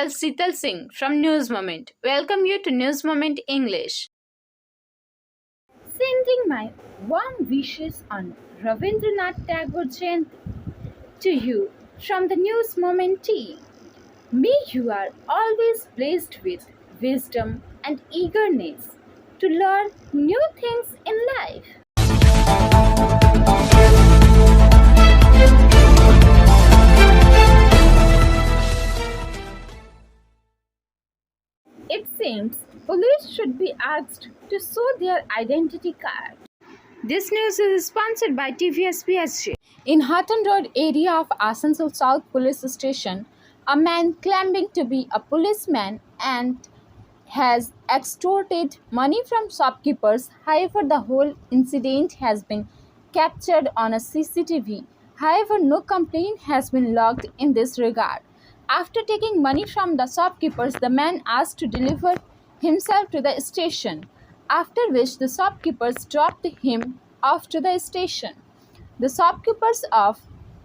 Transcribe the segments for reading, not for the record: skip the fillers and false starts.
myself SITAL Singh from News Moment. Welcome you to News Moment English. Sending my warm wishes on RabindraJayanti to you from the News Moment team. May you are always blessed with wisdom and eagerness to learn new things in life. It seems police should be asked to show their identity card. This news is sponsored by TVS-PSG. In Hutton Road area of Asansol South Police Station, a man claiming to be a policeman and has extorted money from shopkeepers. However, the whole incident has been captured on a CCTV. However, no complaint has been logged in this regard. After taking money from the shopkeepers, the man asked to deliver himself to the station, after which the shopkeepers dropped him off to the station. The shopkeepers of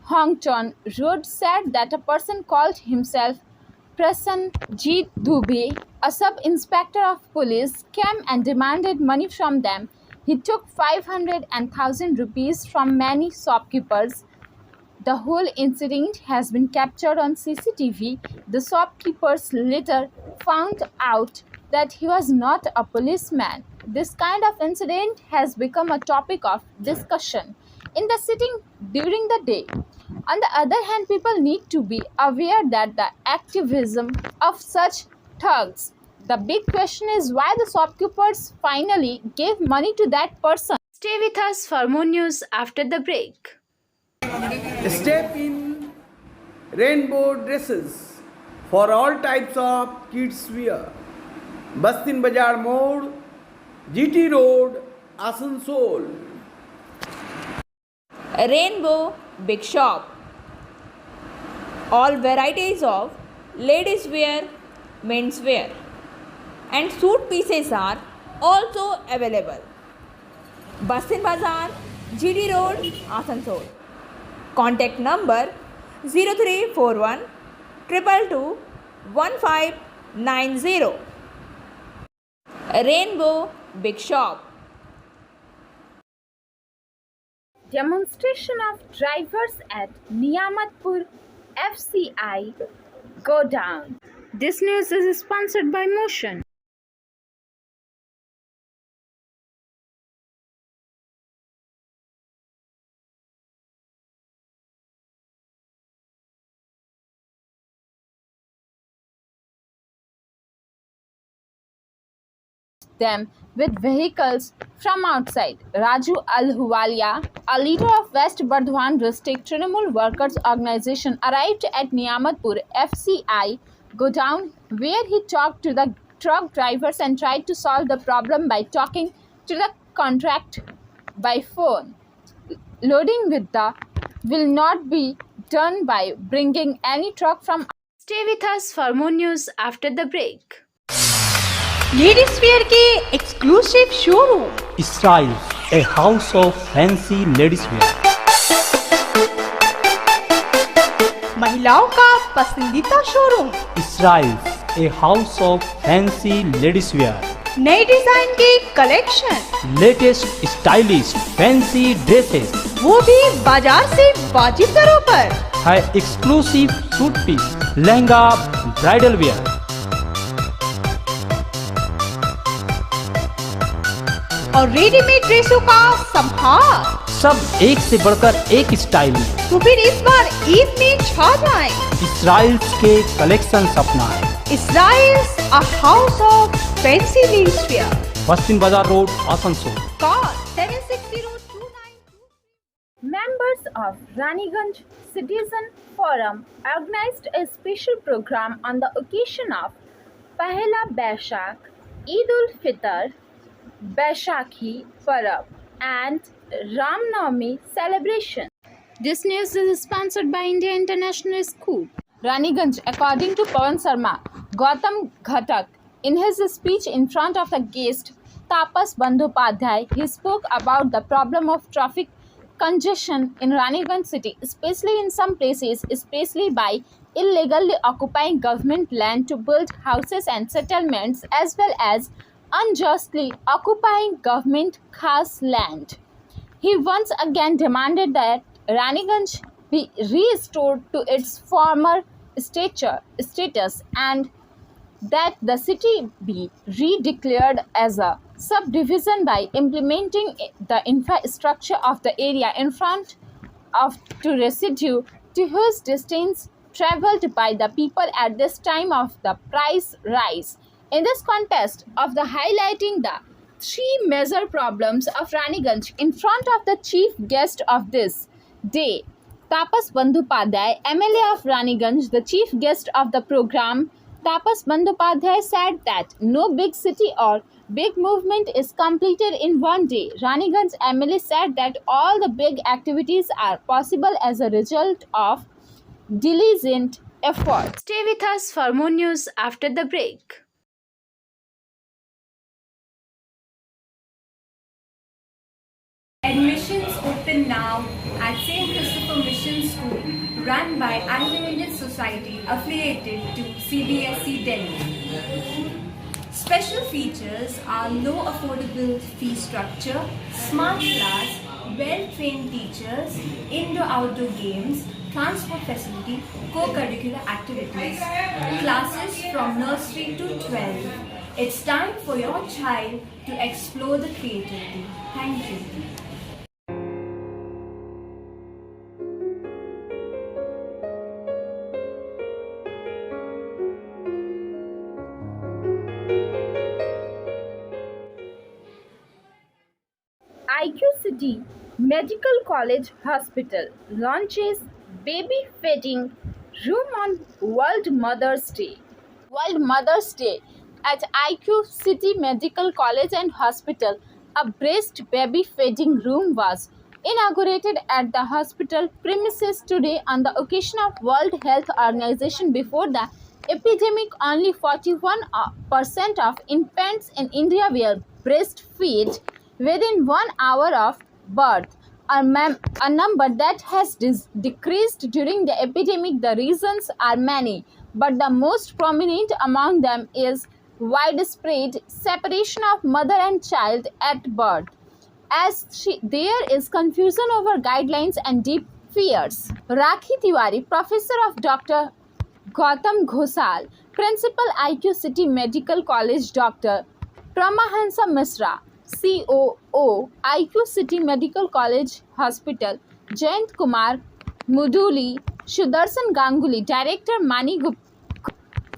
Hongchon Road said that a person called himself Prasenjit Dubey, a sub-inspector of police, came and demanded money from them. He took 500 and 1,000 rupees from many shopkeepers. The whole incident has been captured on CCTV. The shopkeepers later found out that he was not a policeman. This kind of incident has become a topic of discussion in the city during the day. On the other hand, people need to be aware that the activism of such thugs. The big question is why the shopkeepers finally gave money to that person. Stay with us for more news after the break. Step in rainbow dresses for all types of kids wear. Bastin Bazar Mode, GT Road, Asansol. Rainbow Big Shop. All varieties of ladies wear, men's wear, and suit pieces are also available. Bastin Bazar, GT Road, Asansol. Contact number 0341 222 1590. Rainbow Big Shop. Demonstration of drivers at Niyamatpur FCI go down. This news is sponsored by Motion. Them with vehicles from outside. Raju Al-Huwalia, a leader of West Bardhaman district Trinamool Workers Organization, arrived at Niyamatpur FCI godown, where he talked to the truck drivers and tried to solve the problem by talking to the contract by phone. Loading with the will not be done by bringing any truck from. Stay with us for more news after the break. Ladies wear के exclusive showroom Styles, a house of fancy ladies wear. महिलाओं का पसंदीदा showroom Styles, a house of fancy ladies wear. नए design के collection, Latest stylish fancy dresses. वो भी बाजार से वाजिब दरों पर। है exclusive suit piece, lehenga, bridal wear. और रेडीमेड ड्रेसों का संभार। सब एक से बढ़कर एक स्टाइल में। तो फिर इस बार ईद में छा जाएं। Styles के कलेक्शन अपना है। Styles, a house of fancy ladies wear. बस्तिन बाजार road, Asansol. Call 76029. Members of Raniganj Citizen Forum organized a special program on the occasion of Pahela Baishakh, Eid ul Fitr, Baishakhi Parab and Ramnavami celebration. This news is sponsored by India International School. Raniganj, according to Pawan Sharma, Gautam Ghatak, in his speech in front of the guest Tapas Bandhopadhyay, he spoke about the problem of traffic congestion in Raniganj city, especially in some places, especially by illegally occupying government land to build houses and settlements, as well as unjustly occupying government khas land. He once again demanded that Raniganj be restored to its former status and that the city be redeclared as a subdivision by implementing the infrastructure of the area in front of to residue to whose distance traveled by the people at this time of the price rise. In this context of the highlighting the three major problems of Raniganj in front of the chief guest of this day, Tapas Bandhopadhyay, MLA of Raniganj, the chief guest of the program, Tapas Bandhopadhyay said that no big city or big movement is completed in one day. Raniganj MLA said that all the big activities are possible as a result of diligent effort. Stay with us for more news after the break. Admissions open now at St. Christopher Mission School, run by Anglo-Indian Society affiliated to CBSE Delhi. Special features are low affordable fee structure, smart class, well-trained teachers, indoor-outdoor games, transport facility, co-curricular activities, classes from nursery to 12. It's time for your child to explore the creativity. Thank you. IQ City Medical College Hospital launches baby feeding room on World Mother's Day. World Mother's Day at IQ City Medical College and Hospital, a breast baby feeding room was inaugurated at the hospital premises today on the occasion of World Health Organization. Before the epidemic, only 41% of infants in India were breastfed within 1 hour of birth, a number that has decreased during the epidemic. The reasons are many, but the most prominent among them is widespread separation of mother and child at birth, as there is confusion over guidelines and deep fears. Rakhi Tiwari, professor of Dr. Gautam Ghosal, principal IQ City Medical College, Dr. Pramahansa Misra, COO, IQ City Medical College Hospital, Jayant Kumar Muduli, Sudarshan Ganguly, Director Mani Gupta,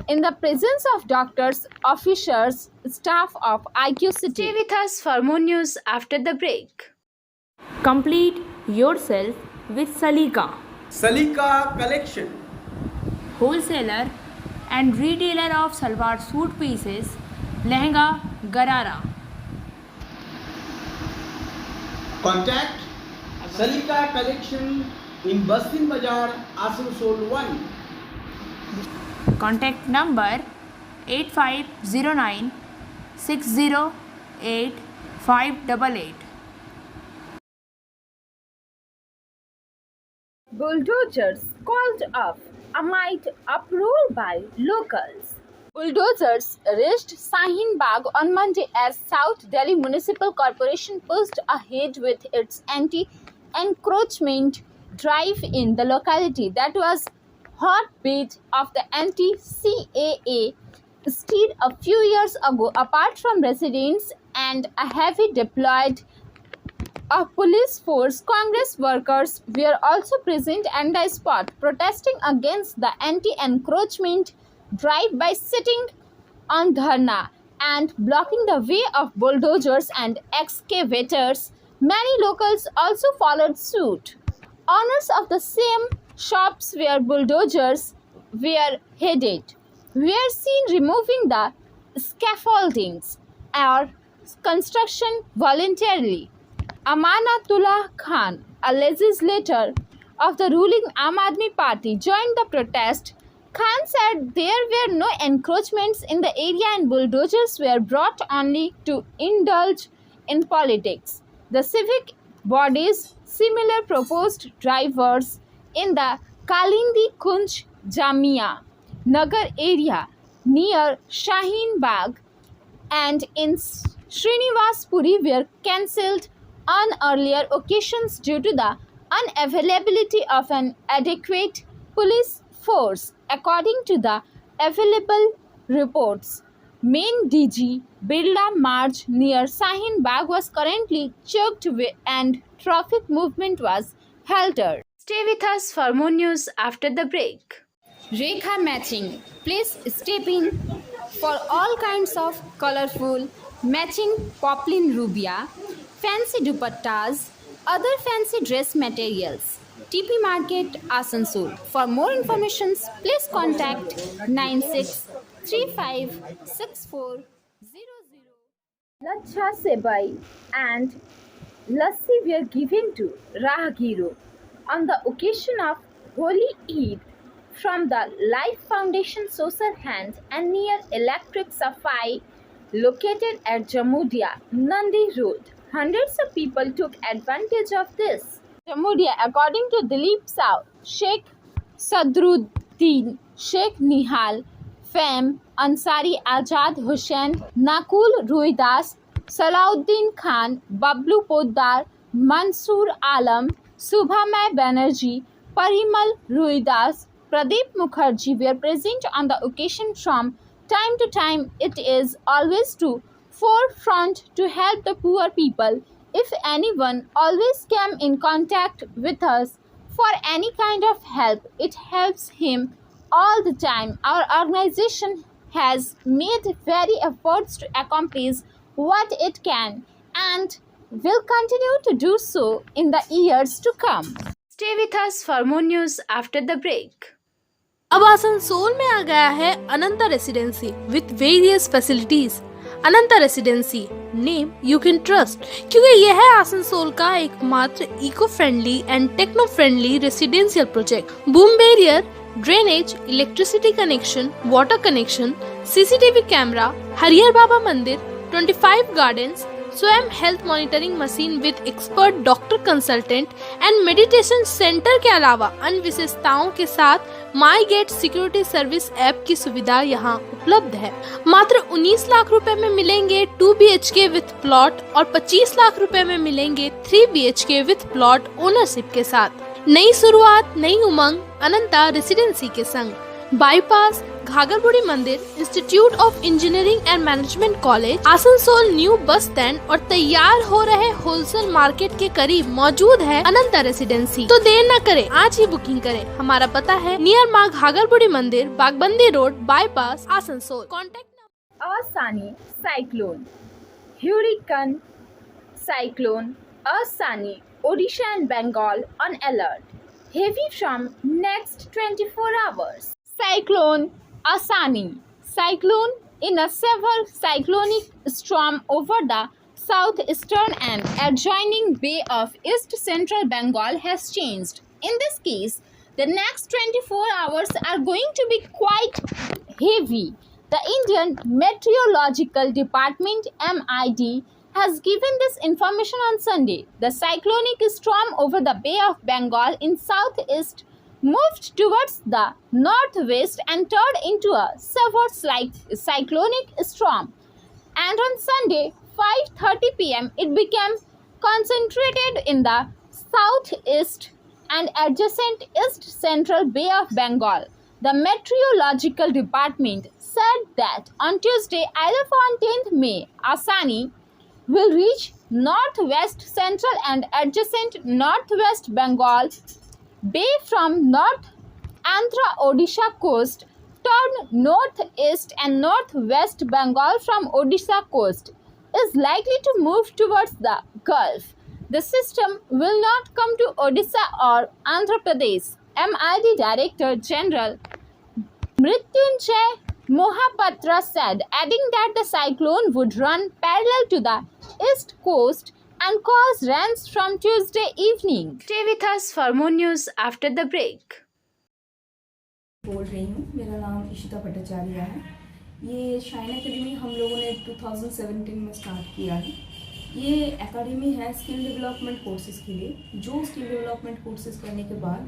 in the presence of doctors, officers, staff of IQ City. Stay with us for more news after the break. Complete yourself with Salika, Salika Collection, wholesaler and retailer of salwar suit pieces, lehenga, garara. Contact Salika Collection in Bastin Bazaar, Asansol 1. Contact number 8509 608 588. Bulldozers called off amid uproar by locals. Bulldozers reached Shahin Bagh on Monday as South Delhi Municipal Corporation pushed ahead with its anti-encroachment drive in the locality that was hotbed of the anti-CAA stir a few years ago. Apart from residents and a heavy deployed of police force, Congress workers were also present at the spot, protesting against the anti-encroachment drive by sitting on dharna and blocking the way of bulldozers and excavators. Many locals also followed suit. Owners of the same shops where bulldozers were headed were seen removing the scaffoldings or construction voluntarily. Amanatullah Khan, a legislator of the ruling Aam Aadmi Party, joined the protest. Khan said there were no encroachments in the area and bulldozers were brought only to indulge in politics. The civic bodies similar proposed drivers in the Kalindi Kunj Jamia Nagar area near Shaheen Bagh and in Srinivaspuri were cancelled on earlier occasions due to the unavailability of an adequate police force. According to the available reports, main DG Birla March near Shaheen Bagh was currently choked and traffic movement was halted. Stay with us for more news after the break. Rekha matching. Please step in for all kinds of colorful matching poplin rubia, fancy dupattas, other fancy dress materials. TP Market Asansol. For more information, please contact 96356400. Lacha Sebai and Lassi were given to Rahagiro on the occasion of Holy Eid from the Life Foundation Social Hands and near Electric Safai located at Jamudia, Nandi Road. Hundreds of people took advantage of this. Jamudia, according to Dilip Sao, Sheikh Sadruddin, Sheikh Nihal, Fem, Ansari Ajad Hussain, Nakul Ruidas, Salauddin Khan, Bablu Poddar, Mansoor Alam, Subhamay Banerjee, Parimal Ruidas, Pradeep Mukherjee were present on the occasion. From time to time, it is always to forefront to help the poor people. If anyone always came in contact with us for any kind of help, it helps him all the time. Our organization has made very efforts to accomplish what it can and will continue to do so in the years to come. Stay with us for more news after the break. अब आसनसोल में आ गया है Ananta residency with various facilities. Ananta residency name you can trust, क्योंकि यह है आसनसोल का एकमात्र eco friendly and techno friendly residential project. Boom barrier, drainage, electricity connection, water connection, CCTV camera, Harihar Baba मंदिर, 25 गार्डन्स, स्वयं health monitoring machine with expert doctor consultant and meditation centre के अलावा अन्य विशेषताओं के साथ my gate security service app की सुविधा यहाँ उपलब्ध है। मात्र 19 लाख रुपए में मिलेंगे 2 BHK विथ प्लॉट और 25 लाख रुपए में मिलेंगे 3 BHK विथ प्लॉट ओनरशिप के साथ। नई शुरुआत, नई उमंग अनंता रेसिडेंसी के संग। बाईपास घाघरबुड़ी मंदिर, institute of engineering and management college, Asansol new bus stand और तैयार हो रहे होलसेल मार्केट के करीब मौजूद है अनंता रेसिडेंसी। तो देर न करें, आज ही बुकिंग करें। हमारा पता है नियर माँ घाघरबुड़ी मंदिर, Bagbandi road, bypass, Asansol. Contact Asani cyclone, hurricane cyclone Asani, Odisha and Bengal on alert. Heavy from next 24 hours. Cyclone Asani. Cyclone in a severe cyclonic storm over the southeastern and adjoining bay of East Central Bengal has changed. In this case, the next 24 hours are going to be quite heavy. The Indian Meteorological Department (MID) has given this information on Sunday. The cyclonic storm over the Bay of Bengal in southeast moved towards the northwest and turned into a severe cyclonic storm. And on Sunday, 5:30 p.m., it became concentrated in the southeast and adjacent East Central Bay of Bengal. The Meteorological Department said that on Tuesday, either on 10th May, Asani will reach northwest central and adjacent northwest Bengal Bay from North Andhra Odisha coast, turn northeast and northwest Bengal from Odisha coast, is likely to move towards the Gulf. The system will not come to Odisha or Andhra Pradesh. MID Director General Mrityunjay Mohapatra said, adding that the cyclone would run parallel to the east coast and cause rains from Tuesday evening. Stay with us for more news after the break. बोल रही हूँ, मेरा नाम इशिता भट्टाचार्य है। ये shine academy हम लोगों ने 2017 में स्टार्ट किया है। ये एकेडमी है स्किल डेवलपमेंट कोर्सेज़ के लिए, जो स्किल डेवलपमेंट कोर्सेज़ करने के बाद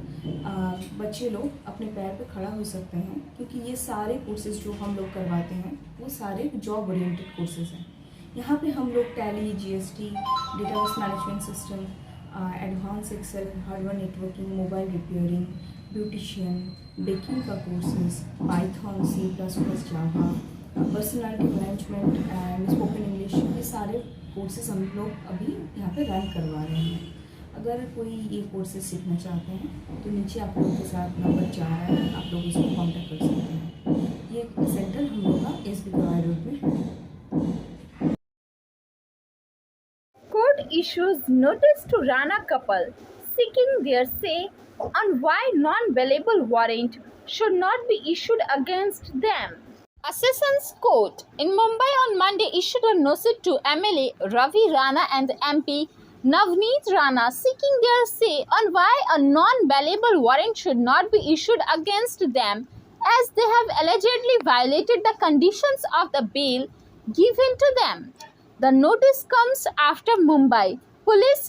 बच्चे लोग अपने पैर पे खड़ा हो सकते हैं, क्योंकि ये सारे कोर्सेज़ जो हम लोग करवाते हैं वो सारे जॉब ओरिएंटेड कोर्सेज़ हैं। यहाँ पे हम लोग Tally, GST, database management system, advance Excel, hardware networking, mobile repairing, beautician, baking का courses, Python, C++, Java, personality management and spoken English, ये सारे कोर्सेज हम लोग अभी यहाँ पे रन करवा रहे हैं। अगर कोई ये कोर्सेज सीखना चाहते हैं तो नीचे आप लोगों के साथ नंबर जा रहा है, आप लोग इसको कॉन्टैक्ट कर सकते हैं। ये सेंटर हम लोग का SB कवाई रोड में है। Court issues notice to Rana couple seeking their say on why non-bailable warrant should not be issued against them. A Sessions Court in Mumbai on Monday issued a notice to MLA Ravi Rana and MP Navneet Rana seeking their say on why a non-bailable warrant should not be issued against them, as they have allegedly violated the conditions of the bail given to them. The notice comes after Mumbai police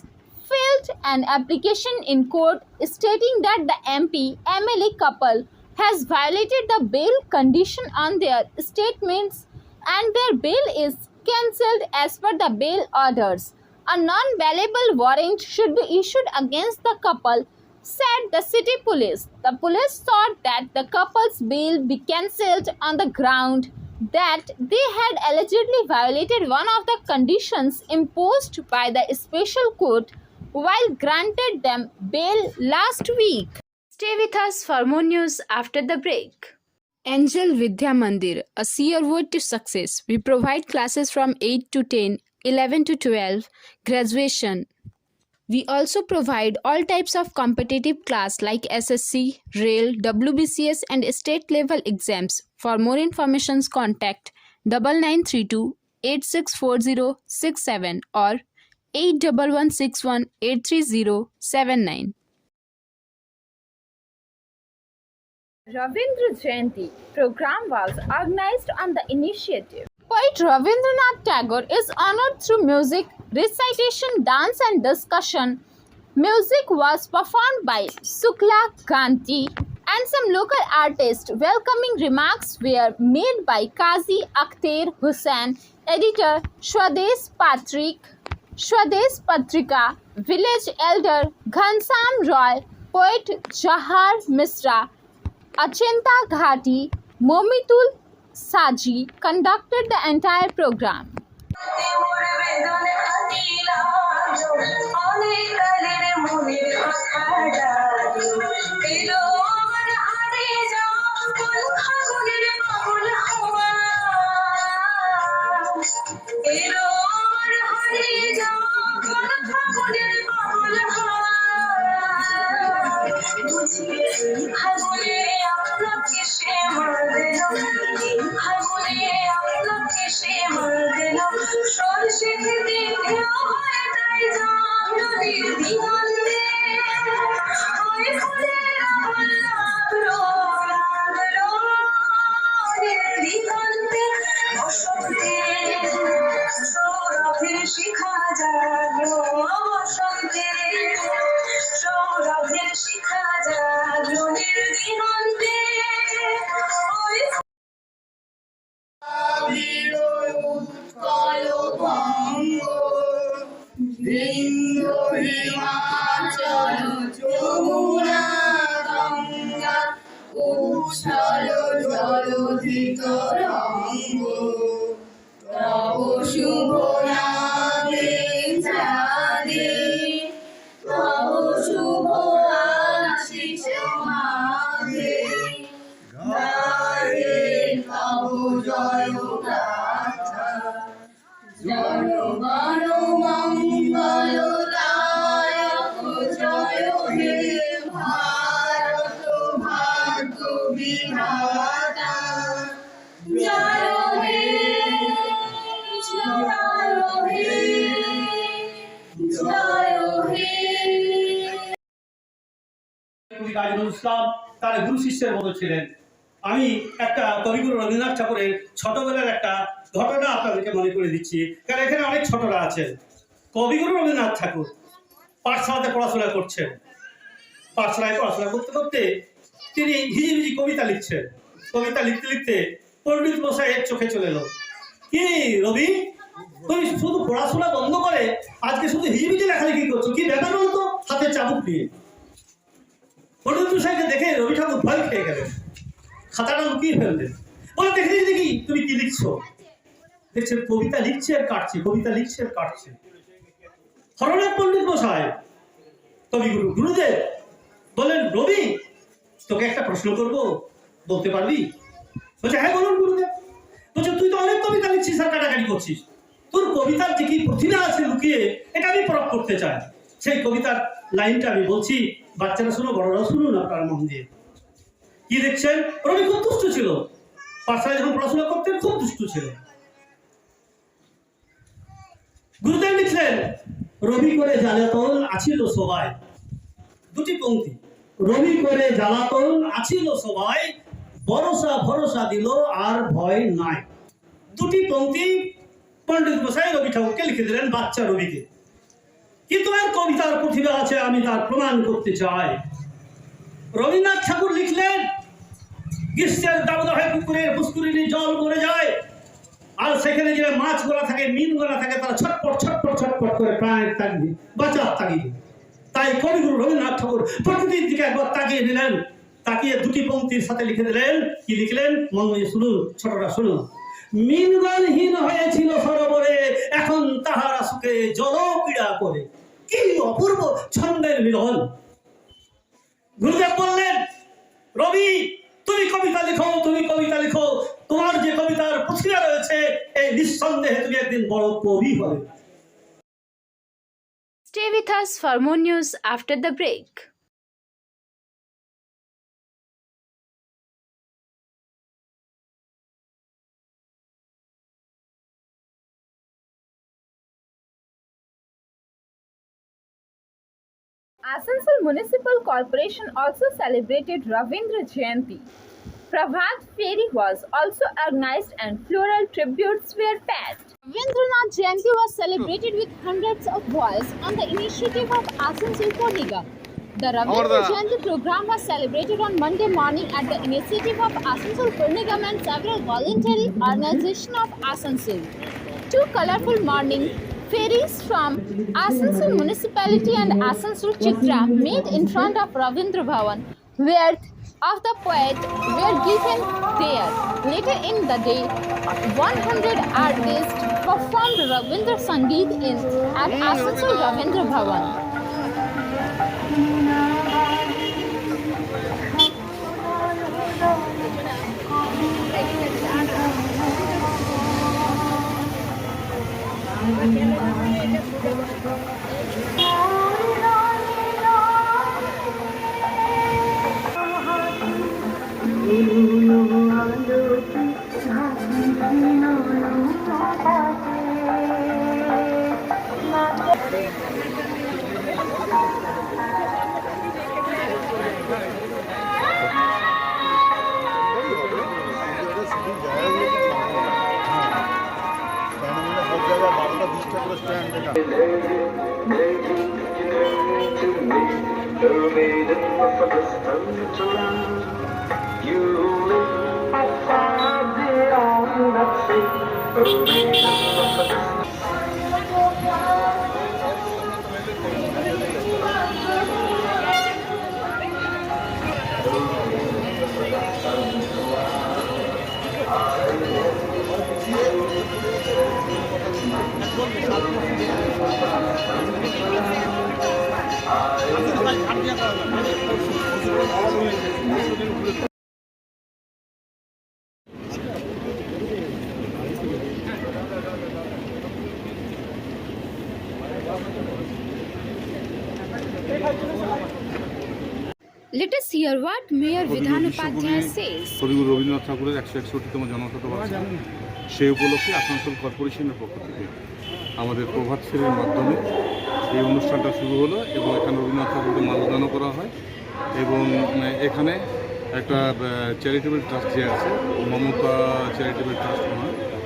filed an application in court stating that the MP-MLA couple has violated the bail condition on their statements and their bail is cancelled as per the bail orders. A non-bailable warrant should be issued against the couple, said the city police. The police thought that the couple's bail be cancelled on the ground that they had allegedly violated one of the conditions imposed by the special court while granted them bail last week. Stay with us for more news after the break. Angel Vidya Mandir, a Seer Road to Success. We provide classes from 8 to 10, 11 to 12, graduation. We also provide all types of competitive class like SSC, Rail, WBCS and state level exams. For more information, contact 9932 864067 or 8116183079. RabindraJayanti program was organized on the initiative. Poet Rabindranath Tagore is honored through music, recitation, dance and discussion. Music was performed by Sukla Kanti and some local artists. Welcoming remarks were made by Qazi Akhtar Hussain, editor Swadesh Patrika, village elder Ghansam Roy, poet Jahar Misra, Achinta Ghati, Momitul Saji conducted the entire program. ইসলাম তার গুরু শিষ্যের মতো ছিলেন। আমি একটা কবিগুরু রবীন্দ্রনাথ ঠাকুরের ছোটবেলার একটা ঘটনা আপনাদেরকে মনে করে দিচ্ছি, কারণ এখানে অনেক ছোটরা আছেন। কবিগুরু রবীন্দ্রনাথ ঠাকুর পাঠশালাতে পড়াশোনা করছেন। পাঠশালায় পড়াশোনা করতে করতে তিনি হিজিবিজি কবিতা লিখছেন। কবিতা লিখতে লিখতে পণ্ডিত মশাইয়ের চোখে চলে এলো, কি রবি, তুমি শুধু পড়াশোনা বন্ধ করে আজকে শুধু হিজিবিজি লেখালেখি করছো, কি ব্যাপার বলতো? হাতে চাবুক নিয়ে পণ্ডিত মশাইকে দেখে রবি ঠাকুর ভয় খেয়ে গেলেন, খাতাটা লুকিয়ে ফেললেন। বলে দেখে দেখি তুমি কি লিখছো? দেখছে কবিতা লিখছে আর কাটছে, কবিতা লিখছে আর কাটছে। হরনাথ পণ্ডিত মশাই কবিগুরু গুরুদেব বললেন, রবি তোকে একটা প্রশ্ন করবো, বলতে পারবি? বলছে, হ্যাঁ বলুন গুরুদেব। বলছে, তুই তো অনেক কবিতা লিখছিস আর কাটাকাটি করছিস, তোর কবিতার যে কি প্রতিভা আছে লুকিয়ে, এটা আমি পরখ করতে চাই। সেই কবিতার লাইনটা আমি বলছি, বাচ্চারা শুনো, বড়রাও শুনুন আপনার মন দিয়ে। কি দেখছেন? রবি খুব দুষ্ট ছিল, পাঠশালায় যখন পড়াশোনা করতেন খুব দুষ্ট ছিল। গুরুদেব লিখলেন, রবি করে জ্বালাতন আছিল সবাই, দুটি পংক্তি, রবি করে জ্বালাতন আছিল সবাই, ভরসা ভরসা দিল আর ভয় নাই। দুটি পংক্তি পণ্ডিত মশাই রবি ঠাকুরকে লিখে দিলেন, বাচ্চা রবিকে। কিন্তু আর কবিতার প্রতিভা আছে, আমি তার প্রমাণ করতে চাই। রবীন্দ্রনাথ ঠাকুর লিখলেন, গ্রীষ্মের দাবদাহে পুকুরের পুষ্করিণী জল ভরে যায়, আর সেখানে যে মাছ গোলা থাকে, মিন গোলা থাকে, তারা ছটপট ছটপট ছটপট করে প্রাণের তাগিদে, বাঁচার তাগিদে। তাই কবিগুরু রবীন্দ্রনাথ ঠাকুর প্রকৃতির দিকে একবার তাকিয়ে নিলেন, তাকিয়ে দুটি পংক্তির সাথে লিখে দিলেন। কি লিখলেন? মন দিয়ে শুনুন, ছোটটা শুনুন। মিনগণহীন হয়েছিল সরোবরে, এখন তাহারা সুখে জল ক্রীড়া করে। কি অপূর্ব ছন্দের মিলন! গুরুদেব বললেন, রবি তুমি কবিতা লিখো, তুমি কবিতা লিখো, তোমার যে কবিতার প্রতিভা রয়েছে, এই নিঃসন্দেহে তুমি একদিন বড় কবি হবে। Stay with us for more news after the break. Asansol Municipal Corporation also celebrated RabindraJayanti. Prabhat Fairy was also organized and floral tributes were paid. Rabindranath Jayanti was celebrated with hundreds of boys on the initiative of Asansol Pur Nigam. The Rabindranath Jayanti program was celebrated on Monday morning at the initiative of Asansol Pur Nigam and several voluntary organizations of Asansol. Two colorful morning fairies from Asansol Municipality and Asansol Chitra made in front of Ravindra Bhavan where of the poet were given there. Later in the day, 100 artists performed Ravindra Sangeet at Asansol Ravindra Bhavan. Let us hear what Mayor Vidhan Upadhyay says. কবিগুরু রবীন্দ্রনাথ ঠাকুরের 161তম জন্মশতবার্ষিকী, সেই উপলক্ষে আসানসোল কর্পোরেশনের পক্ষ থেকে আমাদের প্রভাত ফেরির মাধ্যমে এই অনুষ্ঠানটা শুরু হলো এবং এখানে রবীন্দ্রনাথ ঠাকুরকে মাল্যদানও করা হয় এবং এখানে একটা চ্যারিটেবল ট্রাস্ট যে আছে, মমতা চ্যারিটেবল ট্রাস্ট,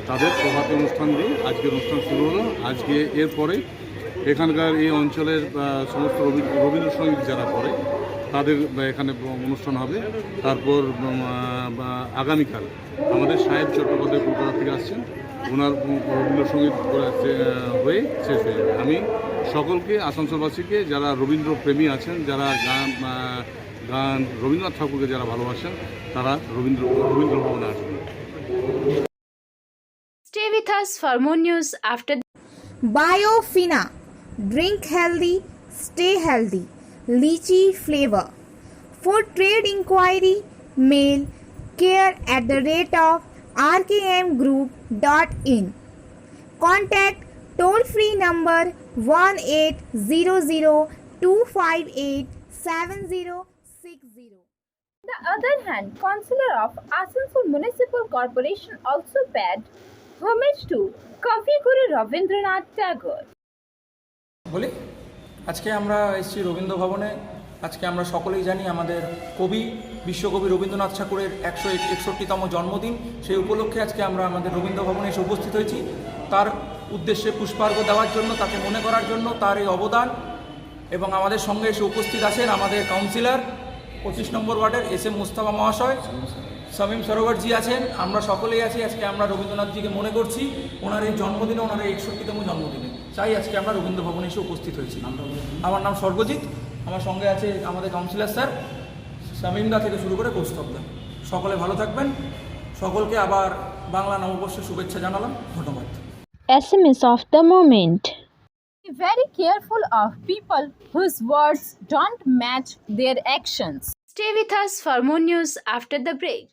তাদের প্রভাতী অনুষ্ঠান দিয়ে আজকের অনুষ্ঠান শুরু হলো। আজকে এরপরে এখানকার এই অঞ্চলের সমস্ত রবীন্দ্রসঙ্গীত যারা পড়ে তাদের এখানে অনুষ্ঠান হবে। তারপর আগামীকাল আমাদের সাহেব চট্টোপাধ্যায় কলকাতা থেকে আসছেন, ওনার রবীন্দ্রসঙ্গীত হয়ে শেষ হয়ে যাবে। আমি সকলকে আসানসোলবাসীকে যারা রবীন্দ্রপ্রেমী আছেন, যারা গান রবীন্দ্রনাথ ঠাকুরকে যারা ভালোবাসেন, তারা রবীন্দ্র ভবনে আসবেন। Stay with us for more news after Biofina. Drink healthy, stay healthy. Lychee flavor. For trade inquiry, mail care@rkmgroup.in. Contact toll-free number 1800-258-7060. On the other hand, Councillor of Asansol Municipal Corporation also paid homage to Kavi Guru Rabindranath Tagore. বলি আজকে আমরা এসেছি রবীন্দ্র ভবনে। আজকে আমরা সকলেই জানি আমাদের কবি বিশ্বকবি রবীন্দ্রনাথ ঠাকুরের 161তম জন্মদিন। সেই উপলক্ষে আজকে আমরা আমাদের রবীন্দ্র ভবনে এসে উপস্থিত হয়েছি তার উদ্দেশ্যে পুষ্পার্ঘ দেওয়ার জন্য, তাকে মনে করার জন্য, তার এই অবদান। এবং আমাদের সঙ্গে এসে উপস্থিত আছেন আমাদের কাউন্সিলর 25 নম্বর ওয়ার্ডের SM মুস্তাফা মহাশয়, শামীম সরোবরজি আছেন, আমরা সকলেই আছি। আজকে আমরা রবীন্দ্রনাথজিকে মনে করছি ওনার এই জন্মদিনে, ওনার এই 61তম জন্মদিনে। চাই আজকে আমরা রবীন্দ্র ভবনে এসে উপস্থিত হয়েছি। আমার নাম সর্বজিৎ, আমার সঙ্গে আছে আমাদের কাউন্সিলর স্যার শামীমদা থেকে শুরু করে কৌস্তবদা। সকলে ভালো থাকবেন। সকলকে আবার বাংলা নববর্ষের শুভেচ্ছা জানালাম। ধন্যবাদ। SMS of the moment. Be very careful of people whose words don't match their actions. Stay with us for more news after the break.